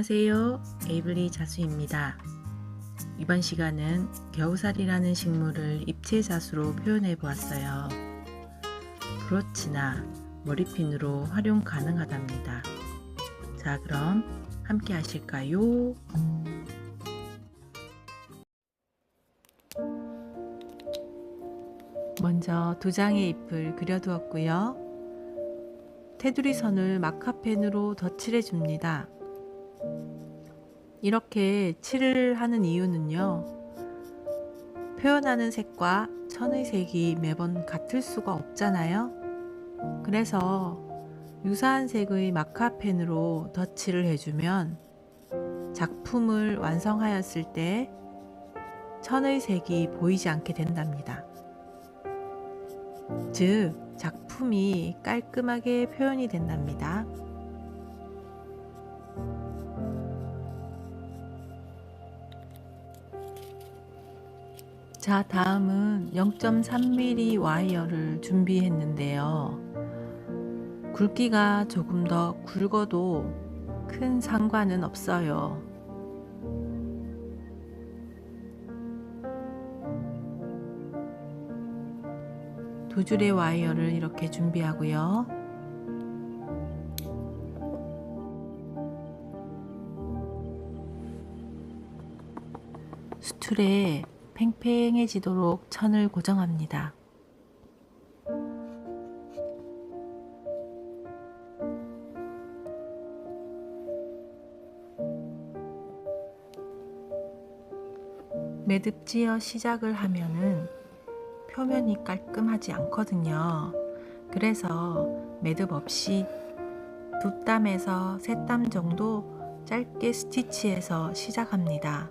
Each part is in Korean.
안녕하세요. 에이블리 자수입니다. 이번 시간은 겨우살이라는 식물을 입체 자수로 표현해 보았어요. 브로치나 머리핀으로 활용 가능하답니다. 자, 그럼 함께 하실까요? 먼저 두 장의 잎을 그려두었고요. 테두리 선을 마카펜으로 덧칠해 줍니다. 이렇게 칠을 하는 이유는요, 표현하는 색과 천의 색이 매번 같을 수가 없잖아요. 그래서 유사한 색의 마카펜으로 덧칠을 해주면 작품을 완성하였을 때 천의 색이 보이지 않게 된답니다. 즉, 작품이 깔끔하게 표현이 된답니다. 자, 다음은 0.3mm 와이어를 준비했는데요. 굵기가 조금 더 굵어도 큰 상관은 없어요. 두 줄의 와이어를 이렇게 준비하고요. 수틀에 팽팽해지도록 천을 고정합니다. 매듭지어 시작을 하면은 표면이 깔끔하지 않거든요. 그래서 매듭 없이 2땀에서 3땀 정도 짧게 스티치해서 시작합니다.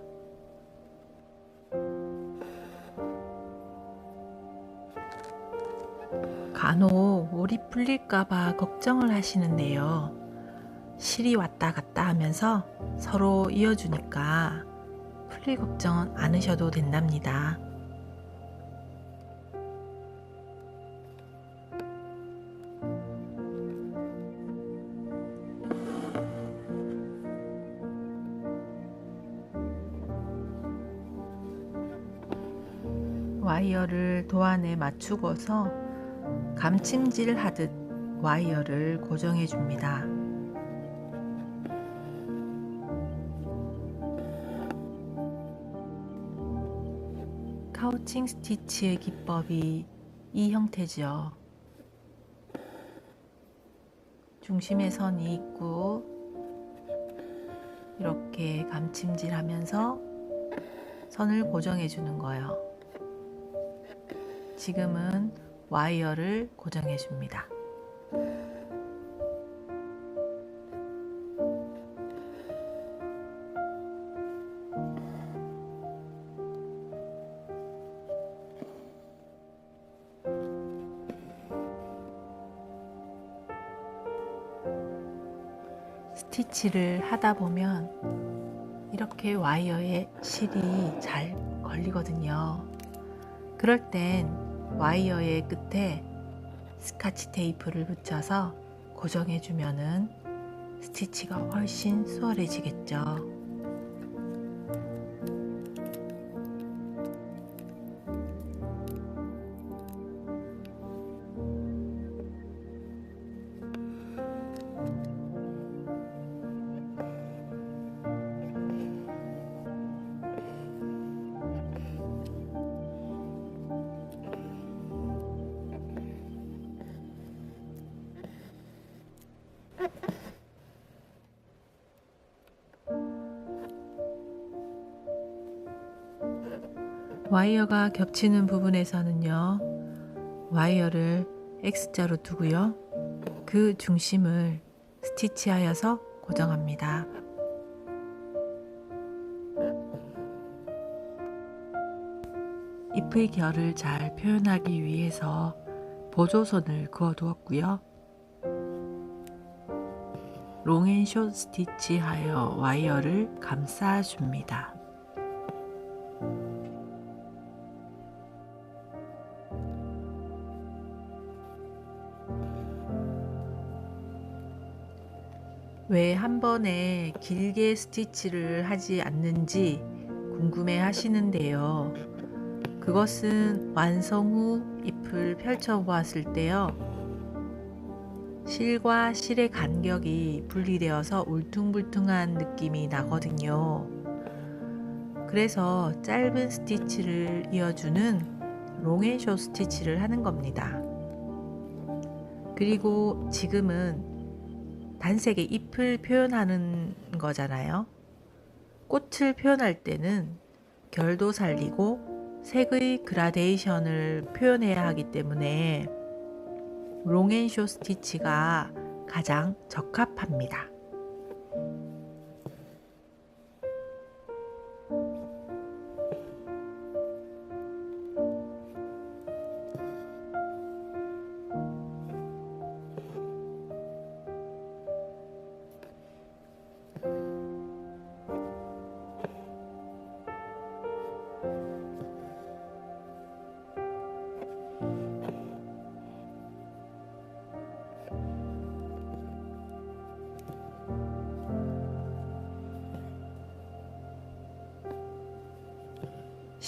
간혹 올이 풀릴까봐 걱정을 하시는데요. 실이 왔다 갔다 하면서 서로 이어주니까 풀릴 걱정은 않으셔도 된답니다. 와이어를 도안에 맞추고서 감침질 하듯 와이어를 고정해 줍니다. 카우칭 스티치의 기법이 이 형태죠. 중심에 선이 있고 이렇게 감침질 하면서 선을 고정해 주는 거예요. 지금은 와이어를 고정해 줍니다. 스티치를 하다 보면 이렇게 와이어에 실이 잘 걸리거든요. 그럴 땐 와이어의 끝에 스카치 테이프를 붙여서 고정해 주면은 스티치가 훨씬 수월해지겠죠. 와이어가 겹치는 부분에서는요, 와이어를 X자로 두고요, 그 중심을 스티치하여서 고정합니다. 잎의 결을 잘 표현하기 위해서 보조선을 그어 두었고요. 롱앤숏 스티치하여 와이어를 감싸줍니다. 왜 한 번에 길게 스티치를 하지 않는지 궁금해 하시는데요. 그것은 완성 후 잎을 펼쳐 보았을 때요. 실과 실의 간격이 분리되어서 울퉁불퉁한 느낌이 나거든요. 그래서 짧은 스티치를 이어주는 롱앤쇼 스티치를 하는 겁니다. 그리고 지금은 단색의 잎을 표현하는 거잖아요. 꽃을 표현할 때는 결도 살리고 색의 그라데이션을 표현해야 하기 때문에 롱앤쇼 스티치가 가장 적합합니다.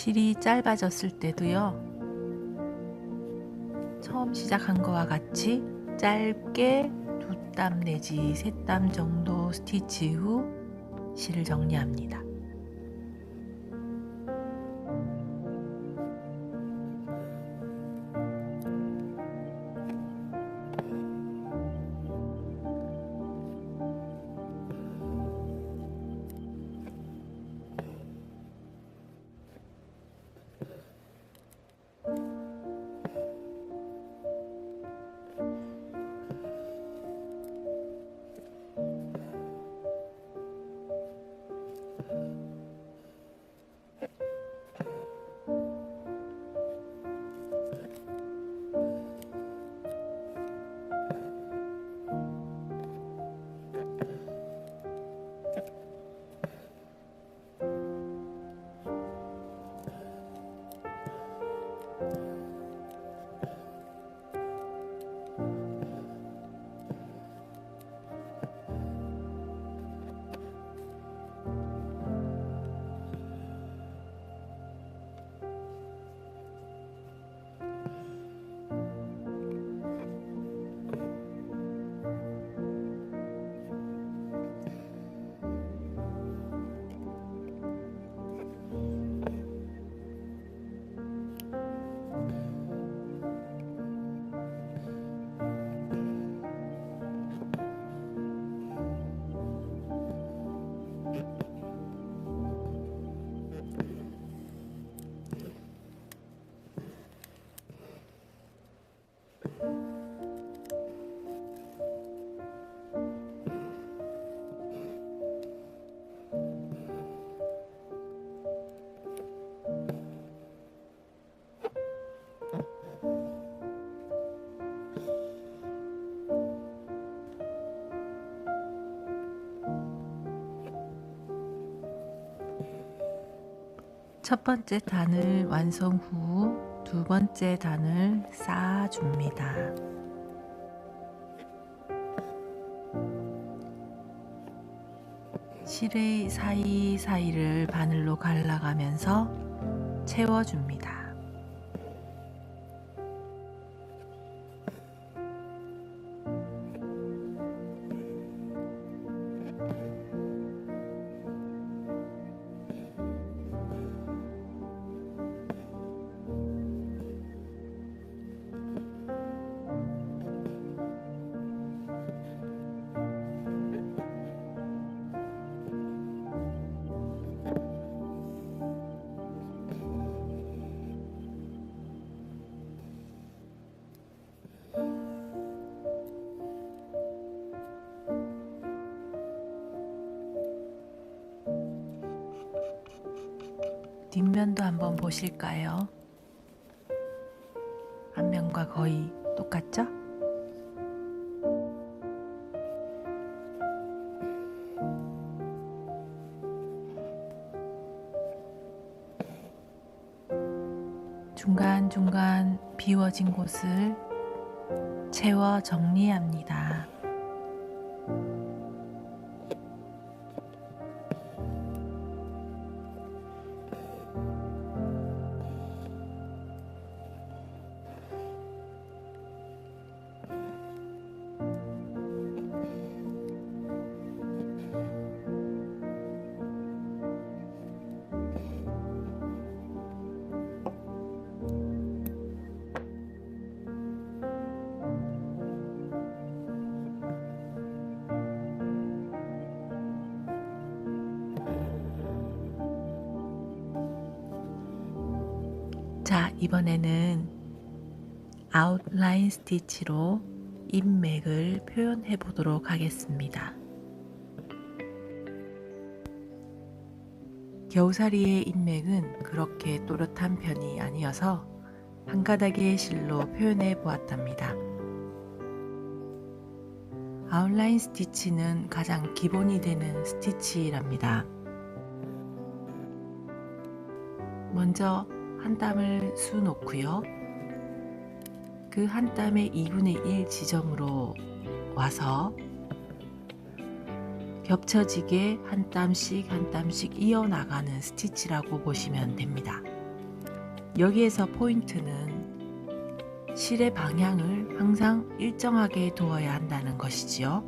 실이 짧아졌을 때도요. 처음 시작한 거와 같이 짧게 2땀 내지 3땀 정도 스티치 후 실을 정리합니다. 첫 번째 단을 완성 후 두 번째 단을 쌓아줍니다. 실의 사이사이를 바늘로 갈라가면서 채워줍니다. 뒷면도 한번 보실까요? 앞면과 거의 똑같죠? 중간중간 비워진 곳을 채워 정리합니다. 이번에는 아웃라인 스티치로 인맥을 표현해 보도록 하겠습니다. 겨우살이의 인맥은 그렇게 또렷한 편이 아니어서 한 가닥의 실로 표현해 보았답니다. 아웃라인 스티치는 가장 기본이 되는 스티치랍니다. 먼저 한 땀을 수 놓고요. 그 한 땀의 2분의 1 지점으로 와서 겹쳐지게 한 땀씩 한 땀씩 이어나가는 스티치라고 보시면 됩니다. 여기에서 포인트는 실의 방향을 항상 일정하게 두어야 한다는 것이지요.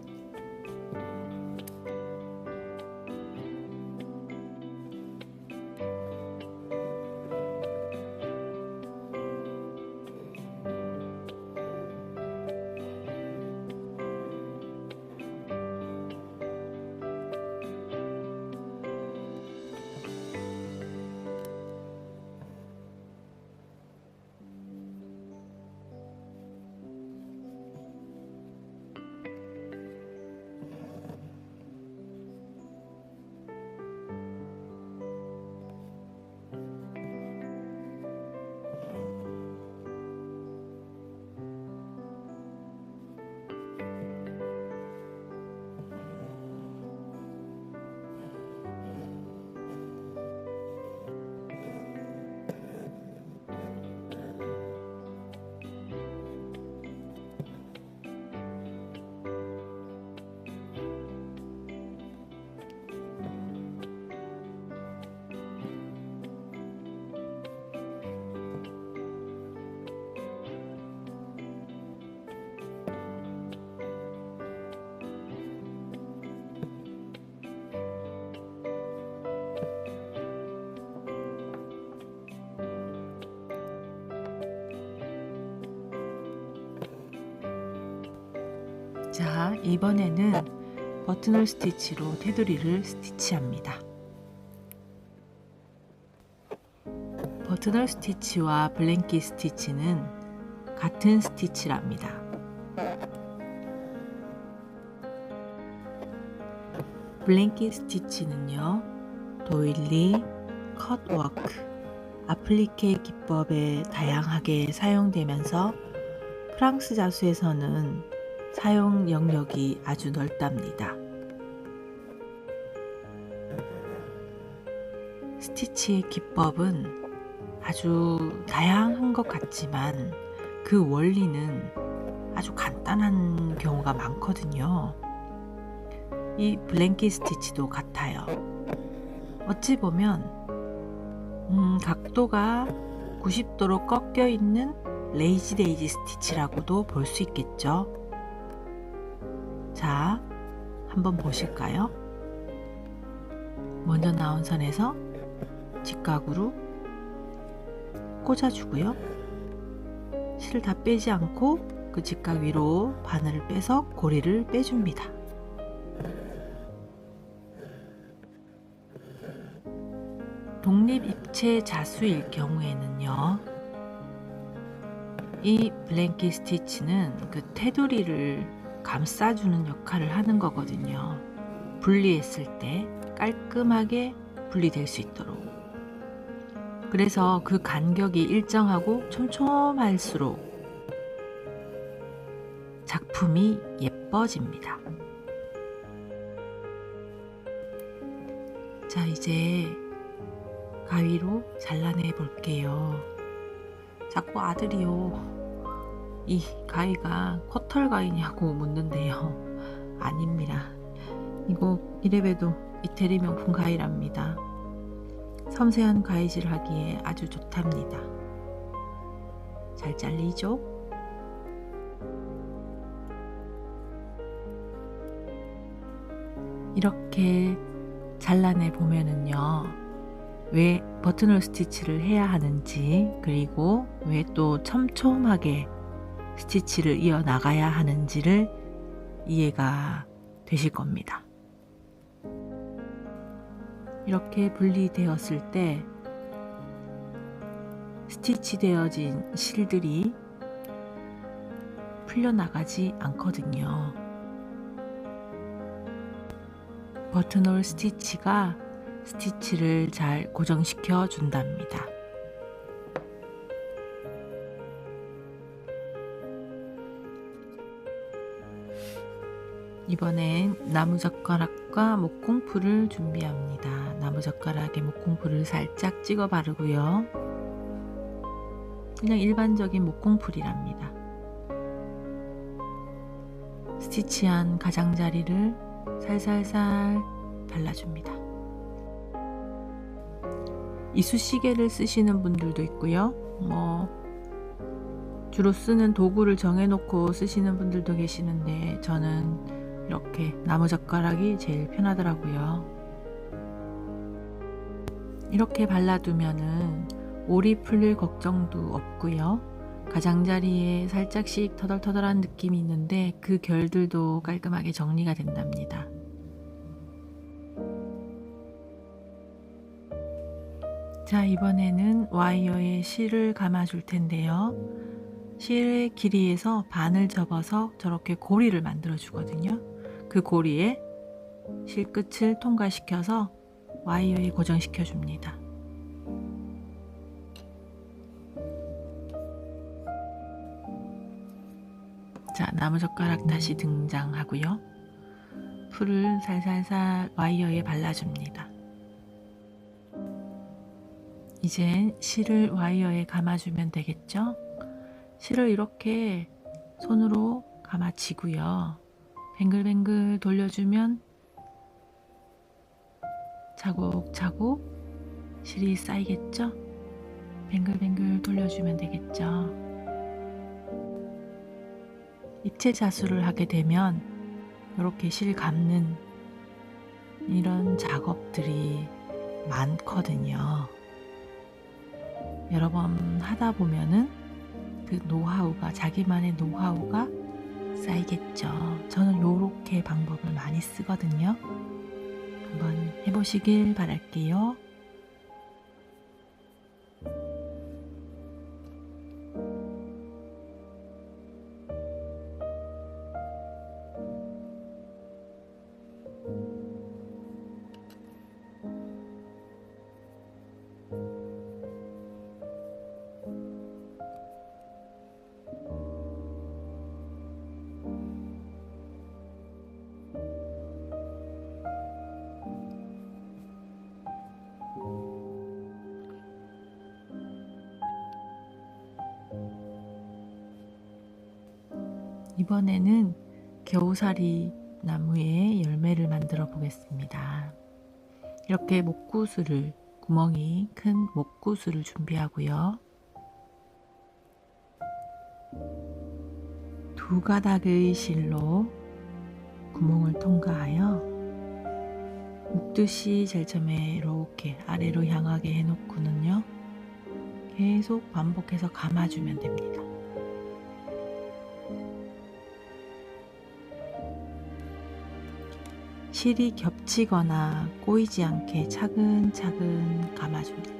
자, 이번에는 버튼홀 스티치로 테두리를 스티치합니다. 버튼홀 스티치와 블랭킷 스티치는 같은 스티치랍니다. 블랭킷 스티치는요, 도일리, 컷워크, 아플리케 기법에 다양하게 사용되면서 프랑스 자수에서는 사용 영역이 아주 넓답니다. 스티치의 기법은 아주 다양한 것 같지만 그 원리는 아주 간단한 경우가 많거든요. 이 블랭킷 스티치도 같아요. 어찌 보면 각도가 90도로 꺾여 있는 레이지 데이지 스티치라고도 볼 수 있겠죠. 자, 한번 보실까요? 먼저 나온 선에서 직각으로 꽂아주고요. 실을 다 빼지 않고 그 직각 위로 바늘을 빼서 고리를 빼줍니다. 독립입체 자수일 경우에는요, 이 블랭킷 스티치는 그 테두리를 감싸주는 역할을 하는 거거든요. 분리했을 때 깔끔하게 분리될 수 있도록. 그래서 그 간격이 일정하고 촘촘할수록 작품이 예뻐집니다. 자, 이제 가위로 잘라내 볼게요. 자꾸 아들이요, 이 가위가 커털 가위냐고 묻는데요. 아닙니다. 이거 이래봬도 이태리 명품 가위랍니다. 섬세한 가위질 하기에 아주 좋답니다. 잘 잘리죠? 이렇게 잘라내 보면은요, 왜 버튼홀 스티치를 해야 하는지, 그리고 왜 또 촘촘하게 스티치를 이어나가야 하는지를 이해가 되실 겁니다. 이렇게 분리되었을 때 스티치 되어진 실들이 풀려나가지 않거든요. 버튼홀 스티치가 스티치를 잘 고정시켜 준답니다. 이번엔 나무젓가락과 목공풀을 준비합니다. 나무젓가락에 목공풀을 살짝 찍어 바르고요. 그냥 일반적인 목공풀이랍니다. 스티치한 가장자리를 살살살 발라줍니다. 이쑤시개를 쓰시는 분들도 있고요. 주로 쓰는 도구를 정해놓고 쓰시는 분들도 계시는데 저는 이렇게 나무젓가락이 제일 편하더라고요. 이렇게 발라두면은 올이 풀릴 걱정도 없고요. 가장자리에 살짝씩 터덜터덜한 느낌이 있는데 그 결들도 깔끔하게 정리가 된답니다. 자, 이번에는 와이어에 실을 감아 줄 텐데요. 실의 길이에서 반을 접어서 저렇게 고리를 만들어 주거든요. 그 고리에 실 끝을 통과시켜서 와이어에 고정시켜 줍니다. 자, 나무젓가락 다시 등장하고요. 풀을 살살살 와이어에 발라줍니다. 이젠 실을 와이어에 감아주면 되겠죠? 실을 이렇게 손으로 감아치고요. 뱅글뱅글 돌려주면 차곡차곡 실이 쌓이겠죠? 뱅글뱅글 돌려주면 되겠죠? 입체 자수를 하게 되면 이렇게 실 감는 이런 작업들이 많거든요. 여러 번 하다 보면은 그 노하우가, 자기만의 노하우가 쌓이겠죠. 저는 요렇게 방법을 많이 쓰거든요. 한번 해보시길 바랄게요. 이번에는 겨우살이 나무에 열매를 만들어 보겠습니다. 이렇게 목구슬을, 구멍이 큰 목구슬을 준비하고요. 두 가닥의 실로 구멍을 통과하여 묶듯이 제일 처음에 이렇게 아래로 향하게 해놓고는요. 계속 반복해서 감아주면 됩니다. 실이 겹치거나 꼬이지 않게 차근차근 감아줍니다.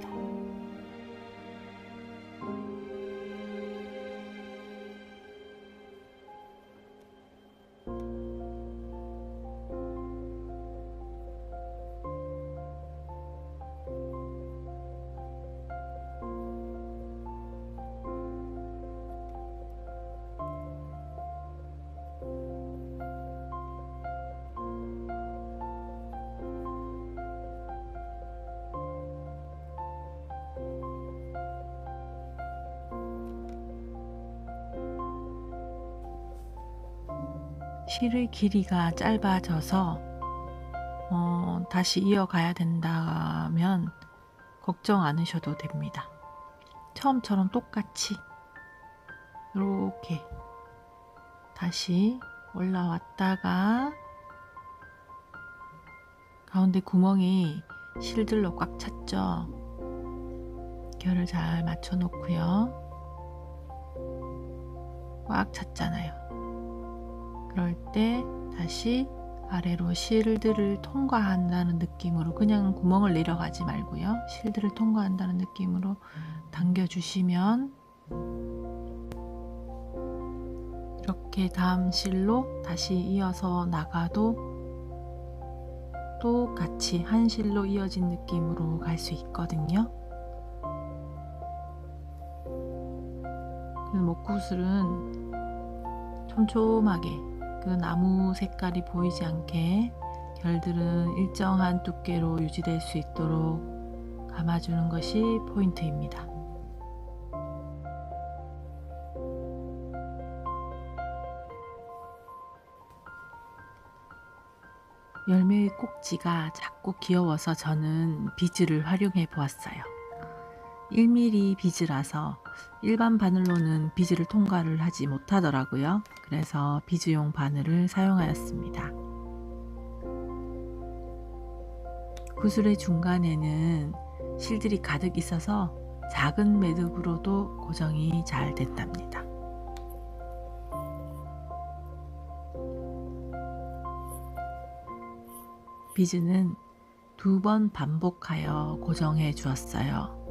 실의 길이가 짧아져서 다시 이어가야 된다면 걱정 않으셔도 됩니다. 처음처럼 똑같이 이렇게 다시 올라왔다가 가운데 구멍이 실들로 꽉 찼죠. 결을 잘 맞춰 놓고요. 꽉 찼잖아요. 그럴 때 다시 아래로 실들을 통과한다는 느낌으로, 그냥 구멍을 내려가지 말고요. 실들을 통과한다는 느낌으로 당겨주시면 이렇게 다음 실로 다시 이어서 나가도 또 같이 한 실로 이어진 느낌으로 갈 수 있거든요. 목구슬은 촘촘하게 그 나무 색깔이 보이지 않게 결들은 일정한 두께로 유지될 수 있도록 감아주는 것이 포인트입니다. 열매의 꼭지가 작고 귀여워서 저는 비즈를 활용해 보았어요. 1mm 비즈라서 일반 바늘로는 비즈를 통과를 하지 못하더라고요. 그래서 비즈용 바늘을 사용하였습니다. 구슬의 중간에는 실들이 가득 있어서 작은 매듭으로도 고정이 잘 된답니다. 비즈는 2번 반복하여 고정해 주었어요.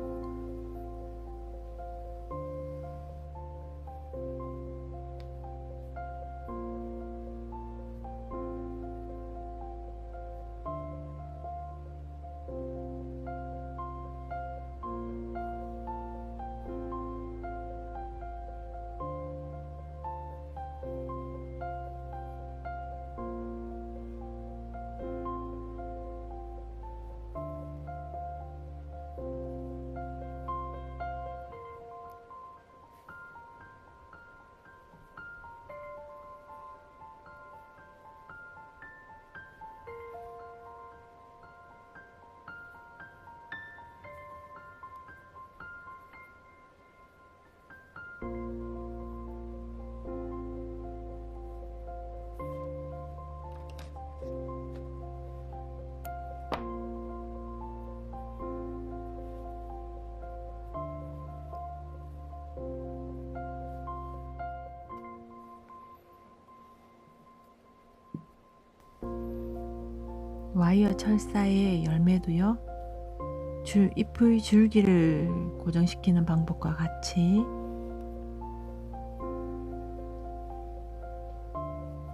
와이어 철사의 열매도요, 잎의 줄기를 고정시키는 방법과 같이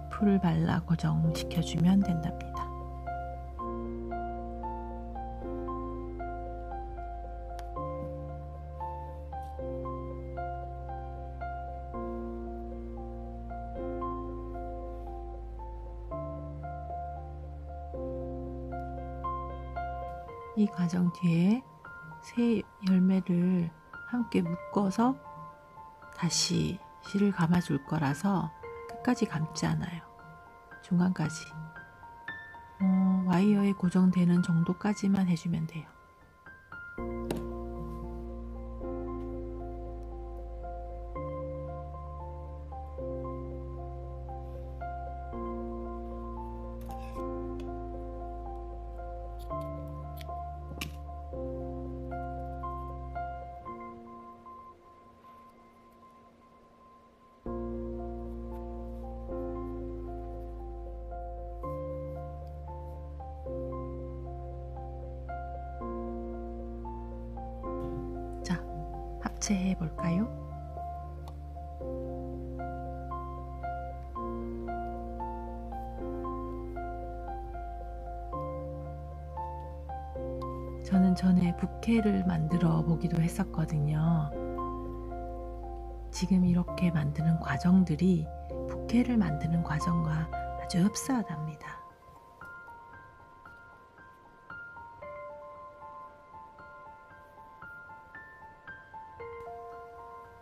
풀을 발라 고정시켜주면 된답니다. 이 과정 뒤에 새 열매를 함께 묶어서 다시 실을 감아 줄 거라서 끝까지 감지 않아요. 중간까지 와이어에 고정되는 정도까지만 해주면 돼요. 자, 합체해 볼까요? 저는 전에 부케를 만들어 보기도 했었거든요. 지금 이렇게 만드는 과정들이 부케를 만드는 과정과 아주 흡사하답니다.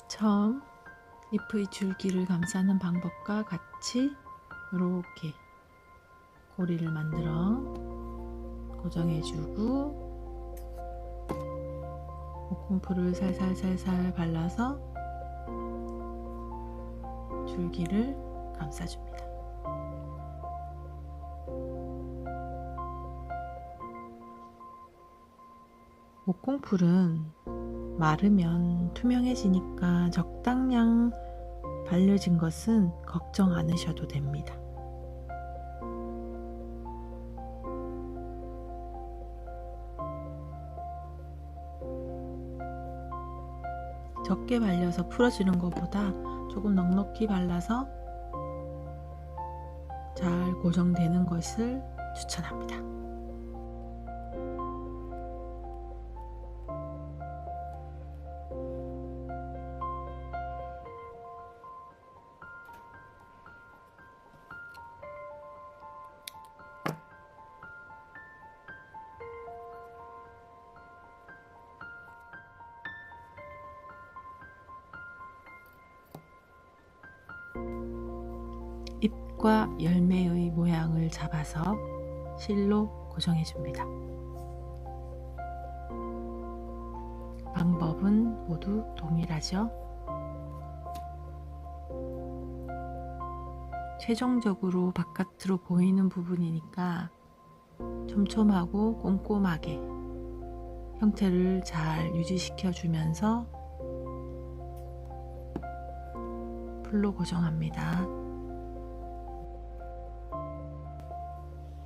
처음 잎의 줄기를 감싸는 방법과 같이 이렇게 고리를 만들어 고정해주고 목공풀을 살살살살 발라서 줄기를 감싸줍니다. 목공풀은 마르면 투명해지니까 적당량 발려진 것은 걱정 않으셔도 됩니다. 적게 발려서 풀어지는 것보다 조금 넉넉히 발라서 잘 고정되는 것을 추천합니다. 잎과 열매의 모양을 잡아서 실로 고정해 줍니다. 방법은 모두 동일하죠. 최종적으로 바깥으로 보이는 부분이니까 촘촘하고 꼼꼼하게 형태를 잘 유지시켜 주면서 풀로 고정합니다.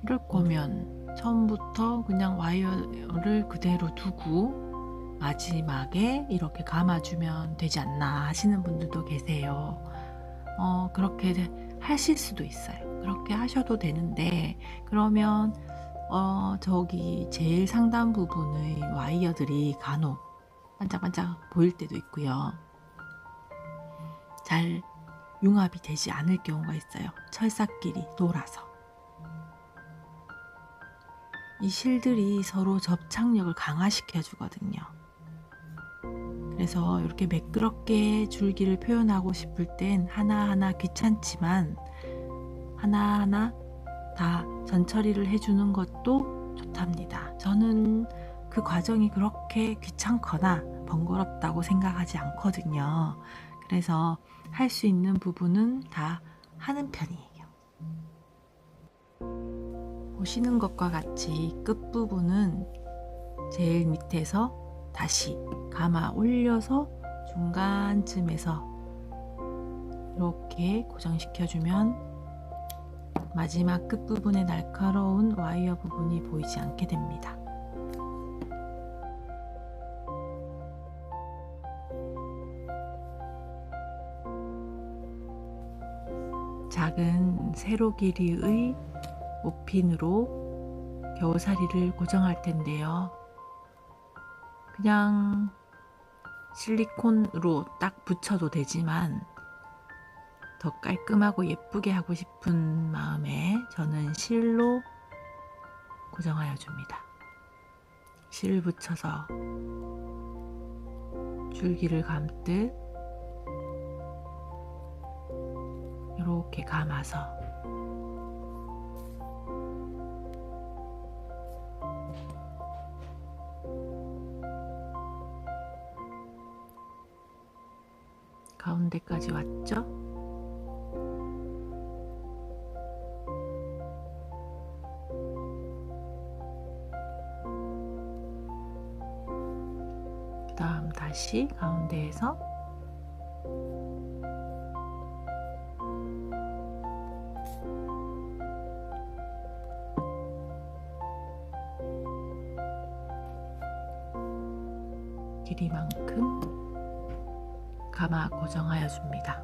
이럴 거면 처음부터 그냥 와이어를 그대로 두고 마지막에 이렇게 감아주면 되지 않나 하시는 분들도 계세요. 그렇게 하실 수도 있어요. 그렇게 하셔도 되는데, 그러면 저기 제일 상단 부분의 와이어들이 간혹 반짝반짝 보일 때도 있고요. 잘 융합이 되지 않을 경우가 있어요. 철사끼리 돌아서. 이 실들이 서로 접착력을 강화시켜 주거든요. 그래서 이렇게 매끄럽게 줄기를 표현하고 싶을 땐 하나하나 귀찮지만 하나하나 다 전처리를 해주는 것도 좋답니다. 저는 그 과정이 그렇게 귀찮거나 번거롭다고 생각하지 않거든요. 그래서 할 수 있는 부분은 다 하는 편이에요. 보시는 것과 같이 끝부분은 제일 밑에서 다시 감아 올려서 중간쯤에서 이렇게 고정시켜주면 마지막 끝부분의 날카로운 와이어 부분이 보이지 않게 됩니다. 작은 세로 길이의 모핀으로 겨우살이를 고정할 텐데요. 그냥 실리콘으로 딱 붙여도 되지만 더 깔끔하고 예쁘게 하고 싶은 마음에 저는 실로 고정하여 줍니다. 실 붙여서 줄기를 감듯 이렇게 감아서 가운데까지 왔죠? 그 다음 다시 가운데에서 길이만큼 감아 고정하여 줍니다.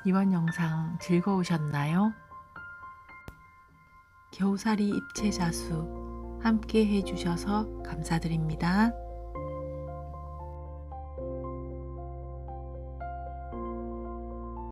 이번 영상 즐거우셨나요? 겨우살이 입체자수 함께 해주셔서 감사드립니다.